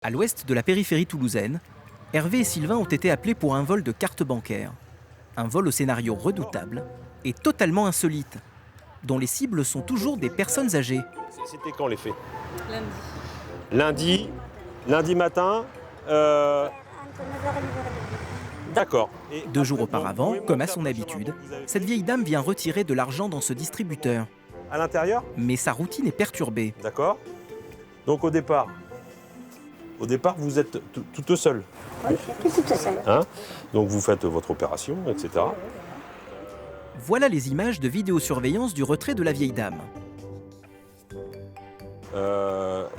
À l'ouest de la périphérie toulousaine, Hervé et Sylvain ont été appelés pour un vol de cartes bancaires. Un vol au scénario redoutable et totalement insolite, dont les cibles sont toujours des personnes âgées. C'était quand les faits? Lundi. Lundi matin. D'accord. Et 2 jours après, auparavant, vous pouvez comme à montrer son un peu habitude, sur vous avez cette fait vieille dame vient retirer de l'argent dans ce distributeur. à l'intérieur. Mais sa routine est perturbée. D'accord. Donc au départ, vous êtes toute seule. Oui, je suis toute seule. Hein, donc vous faites votre opération, etc. Voilà les images de vidéosurveillance du retrait de la vieille dame.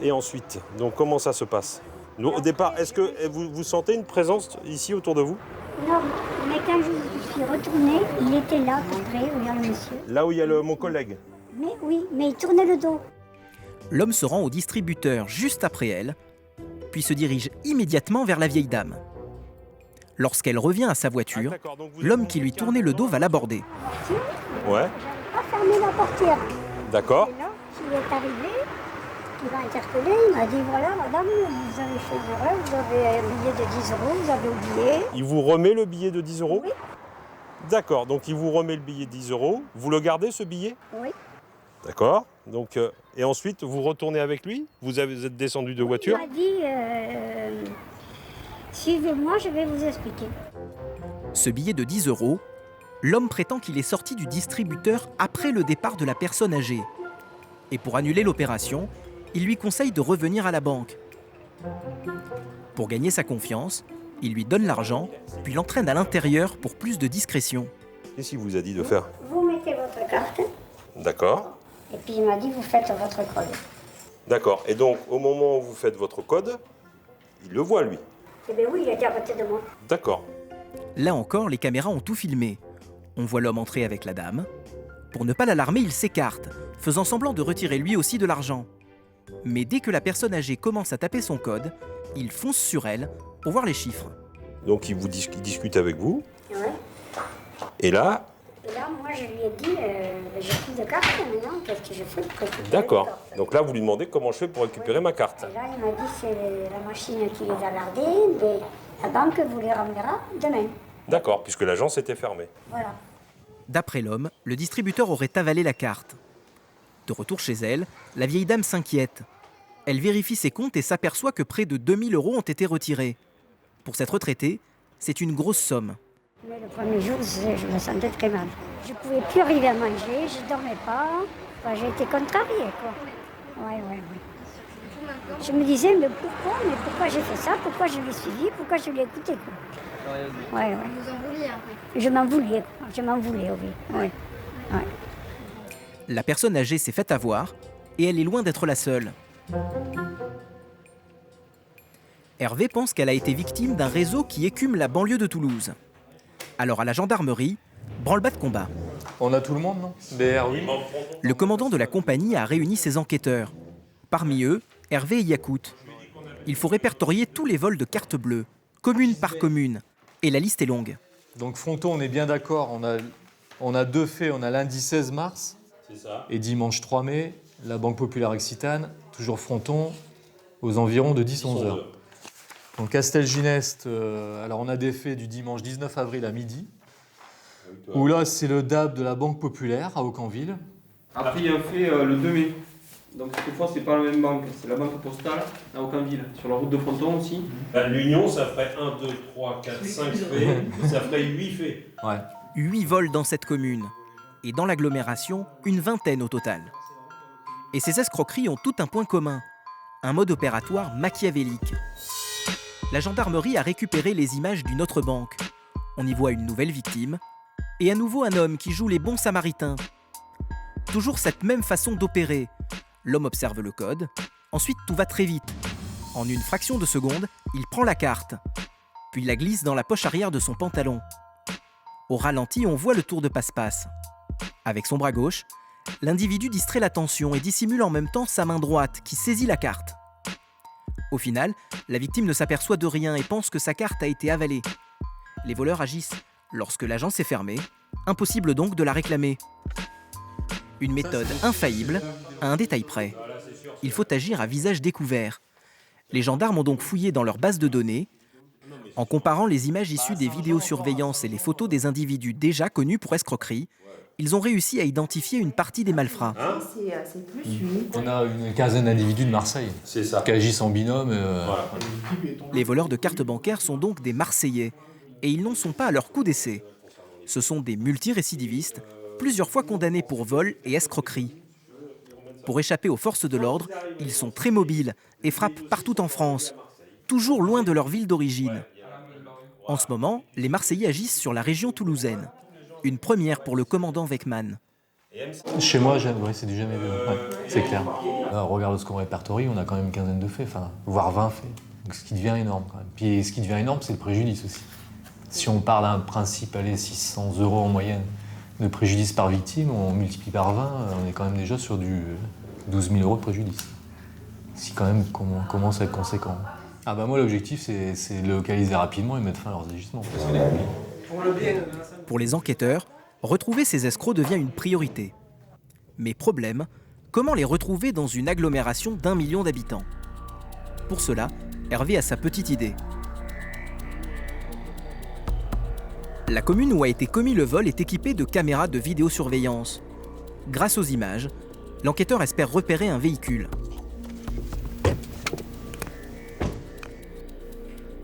Et ensuite, donc comment ça se passe? Au départ, est-ce que vous sentez une présence ici autour de vous? Non, mais quand je suis retournée, il était là, à peu près, où il y a le monsieur. Là où il y a mon collègue. Mais oui, mais il tournait le dos. L'homme se rend au distributeur juste après elle, puis se dirige immédiatement vers la vieille dame. Lorsqu'elle revient à sa voiture, l'homme qui lui tournait le dos va l'aborder. Ouais, Pas fermer la portière. d'accord. Et là, il est arrivé, il m'a interpellé, il m'a dit voilà, madame, vous avez fait une erreur, vous avez un billet de 10 euros, vous avez oublié. Il vous remet le billet de 10 euros? Oui. D'accord, donc il vous remet le billet de 10 euros. Vous le gardez ce billet? Oui. D'accord. Donc, et ensuite, vous retournez avec lui? Vous êtes descendu de voiture? Il m'a dit suivez-moi, je vais vous expliquer. Ce billet de 10 euros, l'homme prétend qu'il est sorti du distributeur après le départ de la personne âgée. Et pour annuler l'opération, il lui conseille de revenir à la banque. Pour gagner sa confiance, il lui donne l'argent, puis l'entraîne à l'intérieur pour plus de discrétion. Qu'est-ce qu'il vous a dit de faire? Vous mettez votre carte, D'accord. et puis il m'a dit vous faites votre code. D'accord. Et donc, au moment où vous faites votre code, il le voit, lui. Eh bien oui, il était à côté de moi. D'accord. Là encore, les caméras ont tout filmé. On voit l'homme entrer avec la dame. Pour ne pas l'alarmer, il s'écarte, faisant semblant de retirer lui aussi de l'argent. Mais dès que la personne âgée commence à taper son code, il fonce sur elle pour voir les chiffres. Donc, il discute avec vous. Ouais. Et là, Et là, moi, je lui ai dit j'ai plus de carte maintenant, qu'est-ce que je fais pour récupérer d'accord. les cartes? Donc là, vous lui demandez comment je fais pour récupérer ma carte. Et là, il m'a dit c'est la machine qui les a gardées, mais la banque vous les ramènera demain. D'accord, puisque l'agence était fermée. Voilà. D'après l'homme, le distributeur aurait avalé la carte. De retour chez elle, la vieille dame s'inquiète. Elle vérifie ses comptes et s'aperçoit que près de 2000 euros ont été retirés. Pour cette retraitée, c'est une grosse somme. Mais le premier jour, je me sentais très mal. Je ne pouvais plus arriver à manger, je ne dormais pas. Enfin, j'ai été contrariée, quoi. Ouais. Je me disais, mais pourquoi j'ai fait ça? Pourquoi je l'ai suivi? Pourquoi je l'ai écouté, quoi? Ouais. Vous en vouliez un peu. Je m'en voulais, quoi. Je m'en voulais, oui. Ouais. La personne âgée s'est faite avoir et elle est loin d'être la seule. Hervé pense qu'elle a été victime d'un réseau qui écume la banlieue de Toulouse. Alors à la gendarmerie, branle-bas de combat. On a tout le monde, non? BR, oui. Le commandant de la compagnie a réuni ses enquêteurs. Parmi eux, Hervé et Yacout. Il faut répertorier tous les vols de cartes bleues, commune par commune. Et la liste est longue. Donc Fronton, on est bien d'accord, on a deux faits, on a lundi 16 mars et dimanche 3 mai, la Banque Populaire Occitane, toujours Fronton, aux environs de 10-11 heures. Donc Castelginest, alors on a des faits du dimanche 19 avril à midi, où là c'est le DAB de la Banque Populaire à Aucanville. Après, il y a un fait le 2 mai. Donc, cette fois, c'est pas la même banque. C'est la banque postale à Aucanville, sur la route de Fronton aussi. L'union, ça ferait 1, 2, 3, 4, 5 faits. Ça ferait 8 faits. Ouais. 8 vols dans cette commune. Et dans l'agglomération, une vingtaine au total. Et ces escroqueries ont tout un point commun. Un mode opératoire machiavélique. La gendarmerie a récupéré les images d'une autre banque. On y voit une nouvelle victime. Et à nouveau un homme qui joue les bons samaritains. Toujours cette même façon d'opérer. L'homme observe le code. Ensuite, tout va très vite. En une fraction de seconde, il prend la carte. Puis la glisse dans la poche arrière de son pantalon. Au ralenti, on voit le tour de passe-passe. Avec son bras gauche, l'individu distrait l'attention et dissimule en même temps sa main droite qui saisit la carte. Au final, la victime ne s'aperçoit de rien et pense que sa carte a été avalée. Les voleurs agissent lorsque l'agence est fermée. Impossible donc de la réclamer. Une méthode infaillible à un détail près. Il faut agir à visage découvert. Les gendarmes ont donc fouillé dans leur base de données. En comparant les images issues des vidéosurveillances et les photos des individus déjà connus pour escroquerie, ils ont réussi à identifier une partie des malfrats. On a une quinzaine d'individus de Marseille qui agissent en binôme. Les voleurs de cartes bancaires sont donc des Marseillais, et ils n'en sont pas à leur coup d'essai. Ce sont des multirécidivistes, plusieurs fois condamnés pour vol et escroquerie. Pour échapper aux forces de l'ordre, ils sont très mobiles et frappent partout en France, toujours loin de leur ville d'origine. En ce moment, les Marseillais agissent sur la région toulousaine. Une première pour le commandant Weckmann. Chez moi, c'est du jamais vu. Ouais, c'est clair. Là, on regarde ce qu'on répertorie, on a quand même une quinzaine de faits, voire 20 faits. Donc, ce qui devient énorme quand même. Puis ce qui devient énorme, c'est le préjudice aussi. Si on part d'un principe, 600 € en moyenne de préjudice par victime, on multiplie par 20, on est quand même déjà sur du 12 000 € de préjudice. Si quand même on commence à être conséquent. Ah bah moi, l'objectif, c'est de localiser rapidement et mettre fin à leurs agissements. Pour les enquêteurs, retrouver ces escrocs devient une priorité. Mais problème, comment les retrouver dans une agglomération d'1 million d'habitants? Pour cela, Hervé a sa petite idée. La commune où a été commis le vol est équipée de caméras de vidéosurveillance. Grâce aux images, l'enquêteur espère repérer un véhicule.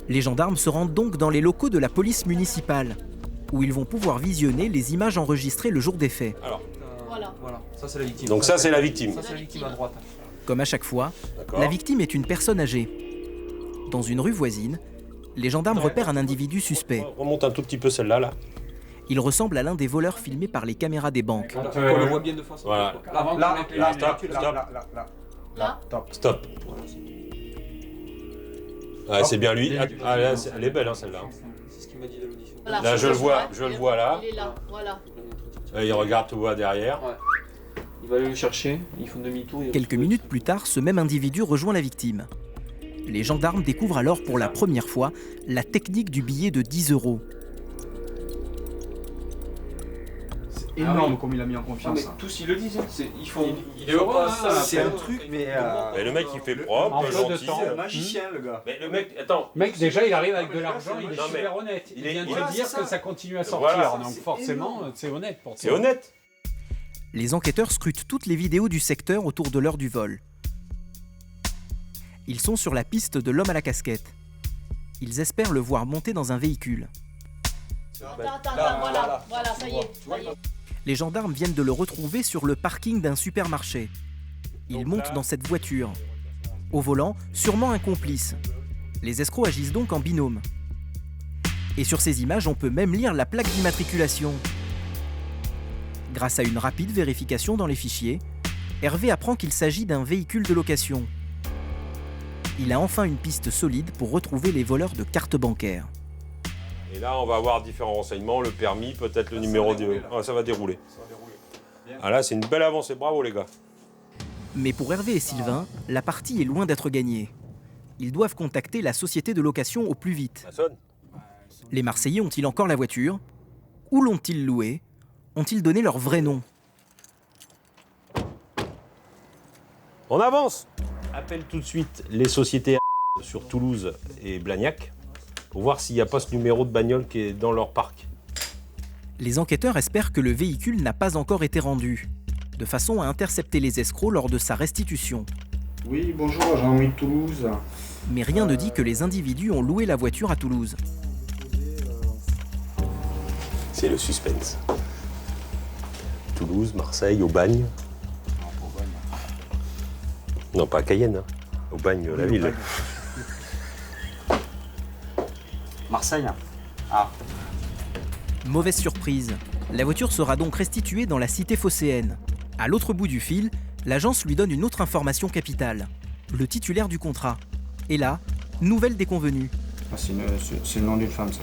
Les gendarmes se rendent donc dans les locaux de la police municipale, où ils vont pouvoir visionner les images enregistrées le jour des faits. Alors, Voilà, ça c'est la victime. donc ça c'est la victime. Ça c'est la victime à droite. Comme à chaque fois, D'accord. la victime est une personne âgée. Dans une rue voisine, les gendarmes repèrent un individu suspect. On remonte un tout petit peu celle-là, là. Il ressemble à l'un des voleurs filmés par les caméras des banques. On le voit bien de face. Voilà. Stop. Ah, c'est bien lui. Ah, là, elle est belle, hein, celle-là. C'est ce qu'il m'a dit de l'audition. Voilà, Là, je le vois là. Il est là, voilà. Il regarde tout bas derrière. Ouais. Il va aller le chercher, ils font demi-tour. Quelques minutes plus tard, ce même individu rejoint la victime. Les gendarmes découvrent alors pour la première fois la technique du billet de 10 €. C'est énorme comme il a mis en Ah, confiance. mais tous ils le disent, hein. Ils font. Il est heureux, hein, C'est un truc, mais. Mais le mec, il fait propre, En peu de gentil. temps. C'est un magicien, le gars. Mais le mec, attends. Mec, déjà, il arrive avec de l'argent, il est Non, mais super honnête. Il vient de voilà, te dire c'est ça. que ça continue à sortir, Voilà. donc C'est forcément, énorme. c'est honnête pour toi. C'est honnête. Les enquêteurs scrutent toutes les vidéos du secteur autour de l'heure du vol. Ils sont sur la piste de l'homme à la casquette. Ils espèrent le voir monter dans un véhicule. Attends, voilà, ça y est. Les gendarmes viennent de le retrouver sur le parking d'un supermarché. Il monte dans cette voiture. Au volant, sûrement un complice. Les escrocs agissent donc en binôme. Et sur ces images, on peut même lire la plaque d'immatriculation. Grâce à une rapide vérification dans les fichiers, Hervé apprend qu'il s'agit d'un véhicule de location. Il a enfin une piste solide pour retrouver les voleurs de cartes bancaires. Et là, on va avoir différents renseignements, le permis, peut-être le numéro de... Ah, ça va dérouler. Ah là, c'est une belle avancée, bravo les gars. Mais pour Hervé et Sylvain, la partie est loin d'être gagnée. Ils doivent contacter la société de location au plus vite. Ça sonne. Les Marseillais ont-ils encore la voiture? Où l'ont-ils louée? Ont-ils donné leur vrai nom? On avance. Appelle tout de suite les sociétés sur Toulouse et Blagnac pour voir s'il n'y a pas ce numéro de bagnole qui est dans leur parc. Les enquêteurs espèrent que le véhicule n'a pas encore été rendu, de façon à intercepter les escrocs lors de sa restitution. Oui, bonjour, Jean-Louis de Toulouse. Mais rien ne dit que les individus ont loué la voiture à Toulouse. C'est le suspense. Toulouse, Marseille, Aubagne. Non, pas à Cayenne, hein. Aubagne, la ville. Marseille. Ah. Mauvaise surprise, la voiture sera donc restituée dans la cité phocéenne. À l'autre bout du fil, l'agence lui donne une autre information capitale, le titulaire du contrat. Et là, nouvelle déconvenue. Ah, c'est le nom d'une femme, ça.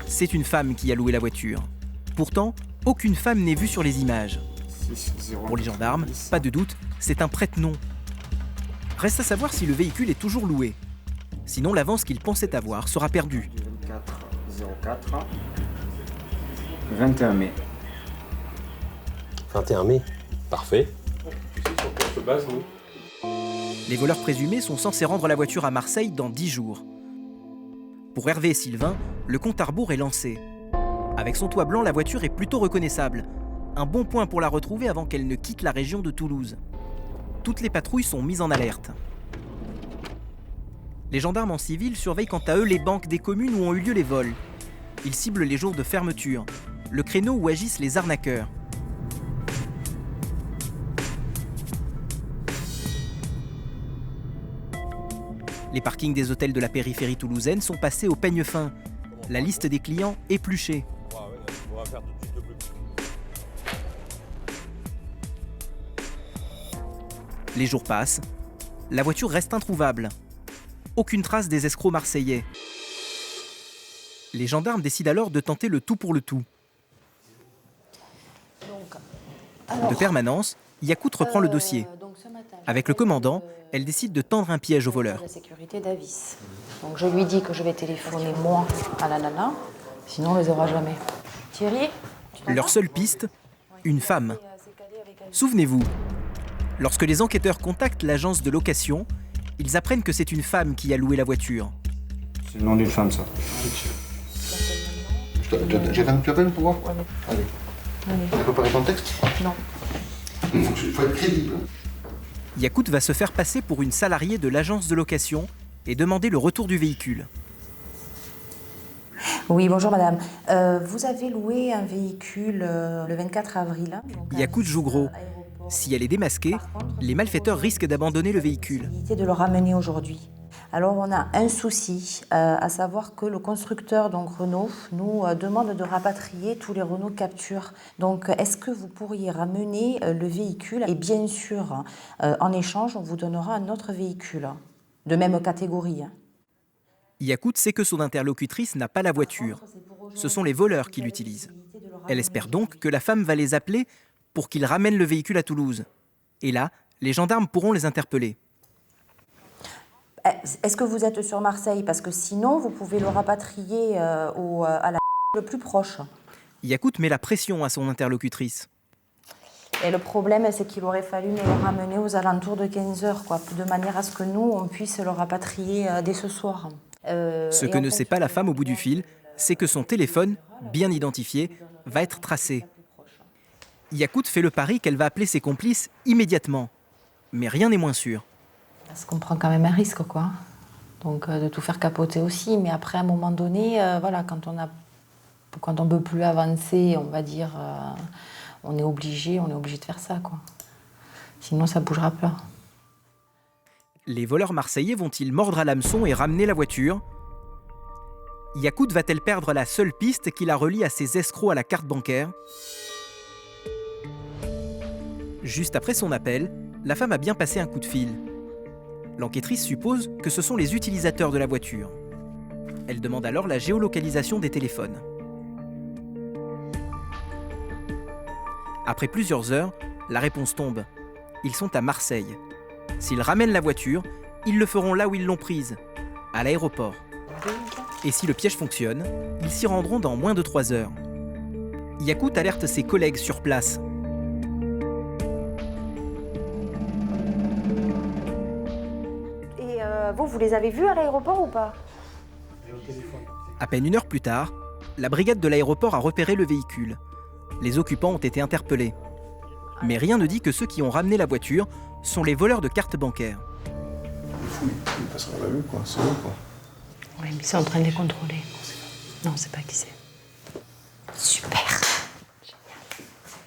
C'est une femme qui a loué la voiture. Pourtant, aucune femme n'est vue sur les images. 6, 0, Pour les gendarmes, 10. pas de doute, c'est un prête-nom. Reste à savoir si le véhicule est toujours loué. Sinon, l'avance qu'il pensait avoir sera perdue. 24 04 21 mai. 21 mai. Parfait. Tu sais sur quoi on se base, nous Les voleurs présumés sont censés rendre la voiture à Marseille dans 10 jours. Pour Hervé et Sylvain, le compte à rebours est lancé. Avec son toit blanc, la voiture est plutôt reconnaissable. Un bon point pour la retrouver avant qu'elle ne quitte la région de Toulouse. Toutes les patrouilles sont mises en alerte. Les gendarmes en civil surveillent quant à eux les banques des communes où ont eu lieu les vols. Ils ciblent les jours de fermeture, le créneau où agissent les arnaqueurs. Les parkings des hôtels de la périphérie toulousaine sont passés au peigne fin. La liste des clients épluchée. On va faire tout de suite le plus. Les jours passent. La voiture reste introuvable. Aucune trace des escrocs marseillais. Les gendarmes décident alors de tenter le tout pour le tout. De permanence, Yacout reprend le dossier. Avec le commandant, elle décide de tendre un piège au voleur. La sécurité d'Avis. Donc je lui dis que je vais téléphoner moi à la nana, sinon on ne les aura jamais. Thierry, Leur seule piste, une femme. Souvenez-vous, lorsque les enquêteurs contactent l'agence de location, ils apprennent que c'est une femme qui a loué la voiture. C'est le nom d'une femme, ça. J'attends que tu appelles pour voir. Allez. Tu as préparé ton texte? Non. Il faut être crédible. Yacout va se faire passer pour une salariée de l'agence de location et demander le retour du véhicule. Oui, bonjour madame. Vous avez loué un véhicule le 24 avril. Yacout joue gros. Si elle est démasquée, les malfaiteurs risquent d'abandonner le véhicule. De le ramener aujourd'hui. Alors on a un souci, à savoir que le constructeur, donc Renault, nous demande de rapatrier tous les Renault Capture. Donc est-ce que vous pourriez ramener le véhicule? Et bien sûr, en échange, on vous donnera un autre véhicule, de même catégorie. Yacout sait que son interlocutrice n'a pas la voiture. Ce sont les voleurs qui l'utilisent. Elle espère donc que la femme va les appeler pour qu'ils ramènent le véhicule à Toulouse. Et là, les gendarmes pourront les interpeller. Est-ce que vous êtes sur Marseille? Parce que sinon, vous pouvez le rapatrier à la le plus proche. Yacout met la pression à son interlocutrice. Et le problème, c'est qu'il aurait fallu nous le ramener aux alentours de 15h, quoi, de manière à ce que nous, on puisse le rapatrier dès ce soir. Ce que ne sait pas la femme au bout du fil, c'est que son téléphone, bien identifié, va être tracé. Yacout fait le pari qu'elle va appeler ses complices immédiatement. Mais rien n'est moins sûr. Parce qu'on prend quand même un risque, quoi. Donc de tout faire capoter aussi. Mais après, à un moment donné, voilà, quand on ne peut plus avancer, on va dire, on est obligé de faire ça, quoi. Sinon, ça bougera pas. Les voleurs marseillais vont-ils mordre à l'hameçon et ramener la voiture? Yacout va-t-elle perdre la seule piste qui la relie à ses escrocs à la carte bancaire? Juste après son appel, la femme a bien passé un coup de fil. L'enquêtrice suppose que ce sont les utilisateurs de la voiture. Elle demande alors la géolocalisation des téléphones. Après plusieurs heures, la réponse tombe. Ils sont à Marseille. S'ils ramènent la voiture, ils le feront là où ils l'ont prise, à l'aéroport. Et si le piège fonctionne, ils s'y rendront dans moins de 3 heures. Yacout alerte ses collègues sur place. Et vous les avez vus à l'aéroport ou pas? À peine 1 heure plus tard, la brigade de l'aéroport a repéré le véhicule. Les occupants ont été interpellés. Mais rien ne dit que ceux qui ont ramené la voiture sont les voleurs de cartes bancaires. Il fou, il passera la vue, quoi. C'est eux, quoi. Oui, mais c'est en train de les contrôler. Non, c'est pas qui c'est. Super.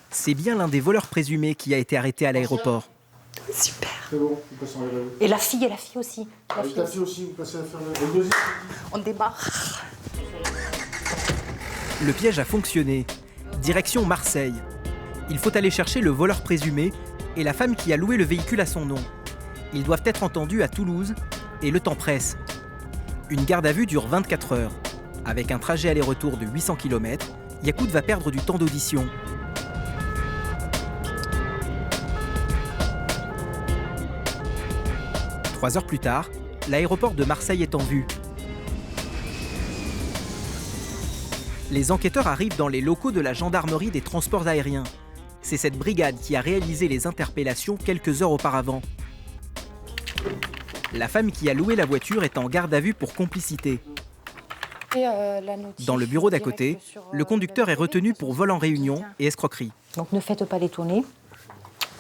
C'est bien l'un des voleurs présumés qui a été arrêté à l'aéroport. Super. C'est bon, vous passez la vue. Et la fille aussi. La fille aussi, vous passez à faire le deuxième. On démarre. Le piège a fonctionné. Direction Marseille. Il faut aller chercher le voleur présumé et la femme qui a loué le véhicule à son nom. Ils doivent être entendus à Toulouse et le temps presse. Une garde à vue dure 24 heures. Avec un trajet aller-retour de 800 km, Yacout va perdre du temps d'audition. Trois heures plus tard, l'aéroport de Marseille est en vue. Les enquêteurs arrivent dans les locaux de la gendarmerie des transports aériens. C'est cette brigade qui a réalisé les interpellations quelques heures auparavant. La femme qui a loué la voiture est en garde à vue pour complicité. Dans le bureau d'à côté, le conducteur est retenu pour vol en réunion et escroquerie. Donc ne faites pas l'étonner.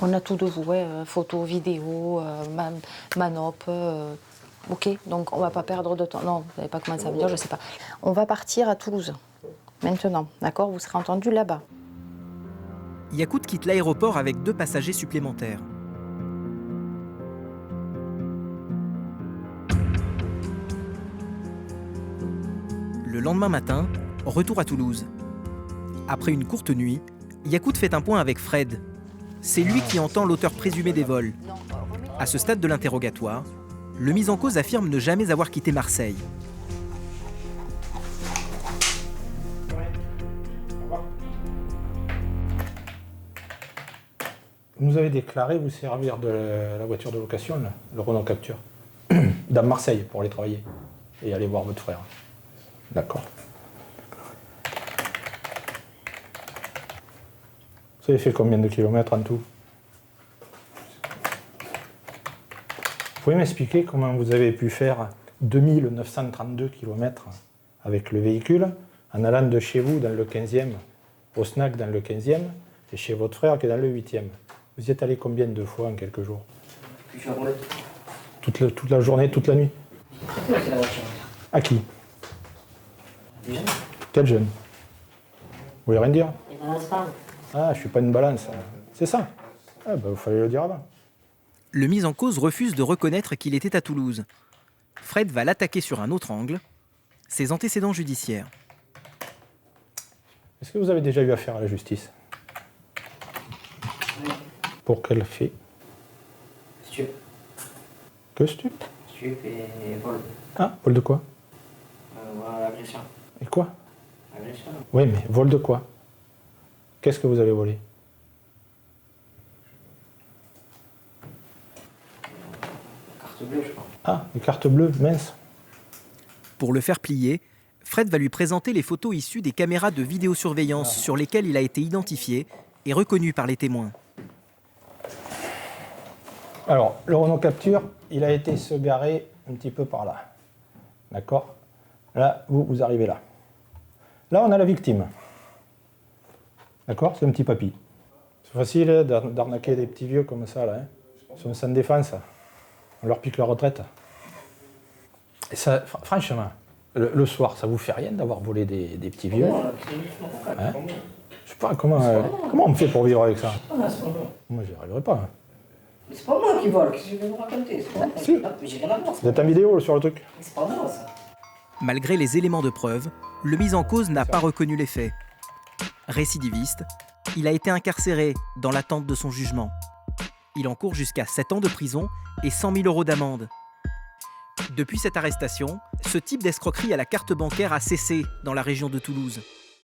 On a tout de vous, photos, vidéos, manop. Ok, donc on va pas perdre de temps. Non, vous savez pas comment ça veut dire, je sais pas. On va partir à Toulouse, maintenant, d'accord? Vous serez entendu là-bas. Yakout quitte l'aéroport avec 2 passagers supplémentaires. Le lendemain matin, retour à Toulouse. Après une courte nuit, Yakout fait un point avec Fred. C'est lui qui entend l'auteur présumé des vols. À ce stade de l'interrogatoire, le mis en cause affirme ne jamais avoir quitté Marseille. Vous nous avez déclaré vous servir de la voiture de location, là, le Renault Captur, dans Marseille pour aller travailler et aller voir votre frère. D'accord. Vous avez fait combien de kilomètres en tout? Vous pouvez m'expliquer comment vous avez pu faire 2932 km avec le véhicule en allant de chez vous dans le 15e au snack dans le 15e et chez votre frère qui est dans le 8e? Vous y êtes allé combien de fois en quelques jours? Toute la journée, toute la nuit? À qui? Quel jeune? Vous voulez rien dire? Ah, je suis pas une balance. C'est ça? Ah, bah, il fallait le dire avant. Le mis en cause refuse de reconnaître qu'il était à Toulouse. Fred va l'attaquer sur un autre angle, ses antécédents judiciaires. Est-ce que vous avez déjà eu affaire à la justice? Pour quel fait? Stup. Que stup? Stup et vol. Ah, vol de quoi? Agression. Et quoi? Agression. Oui, mais vol de quoi? Qu'est-ce que vous avez volé? Carte bleue, je crois. Ah, une carte bleue, mince. Pour le faire plier, Fred va lui présenter les photos issues des caméras de vidéosurveillance sur lesquelles il a été identifié et reconnu par les témoins. Alors, le Renault Captur, il a été se garer un petit peu par là. D'accord? Là, vous arrivez là. Là, on a la victime. D'accord? C'est un petit papy. C'est facile hein, d'arnaquer des petits vieux comme ça, là. Hein. Ils sont sans défense. On leur pique la retraite. Et ça, franchement, le soir, ça vous fait rien d'avoir volé des petits vieux? Hein? Je sais pas, comment on me fait pour vivre avec ça? Moi, j'y arriverai pas. Hein. Mais c'est pas moi qui vole, qu'est-ce que je vais vous raconter? Si. J'ai rien à voir. Vous êtes en vidéo sur le truc? C'est pas moi, ça. Malgré les éléments de preuve, le mis en cause n'a pas reconnu les faits. Récidiviste, il a été incarcéré dans l'attente de son jugement. Il encourt jusqu'à 7 ans de prison et 100 000 € d'amende. Depuis cette arrestation, ce type d'escroquerie à la carte bancaire a cessé dans la région de Toulouse.